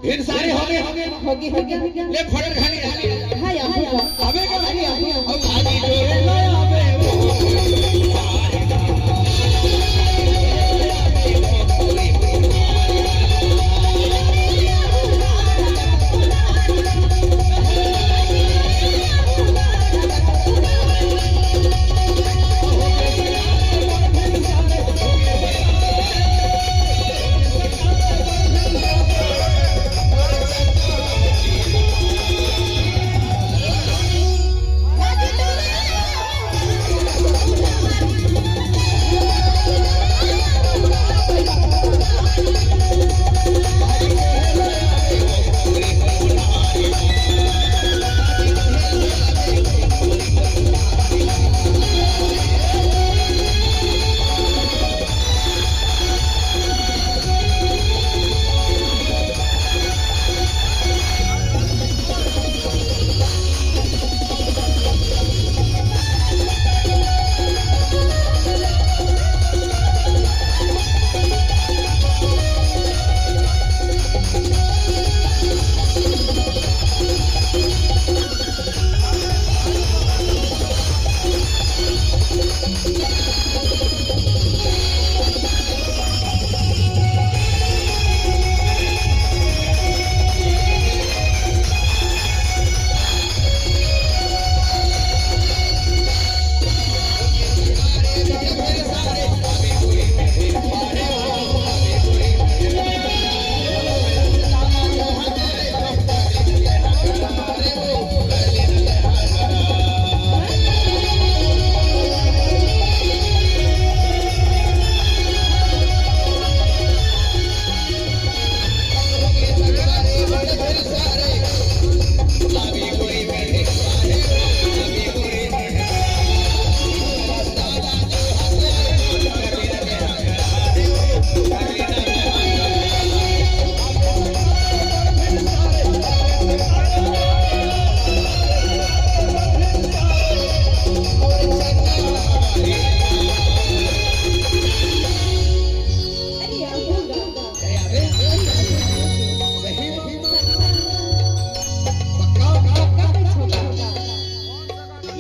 फिर सारे हो गए ले फड़ खाली हां यार अबे का अरे अब भाजी जोरे ले आवे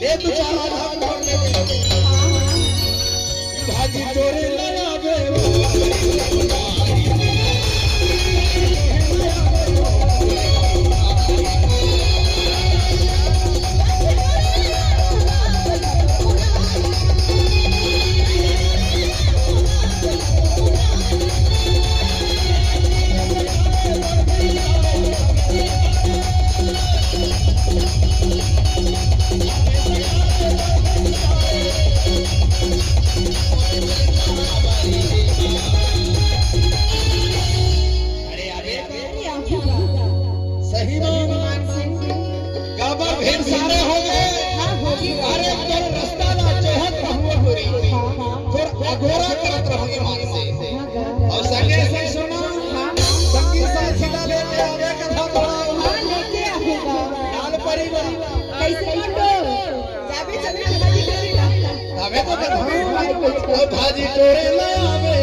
ले तू चारा धान छोड़ ले भाजी जोरे ले आवे सही में गाबा ढेर सारे हो गए अरे तो रास्ता ना जोहत हुआ हो रही फिर अघोरा करत रहोगे मान से और संगे से सुनो संगी साथी ला लेके आवे कथा थोड़ा लेके आएगा नाल परिवार कैसे मंडो जाबे चले भाजी करेगा हमें तो भाजी तोरे ले आवे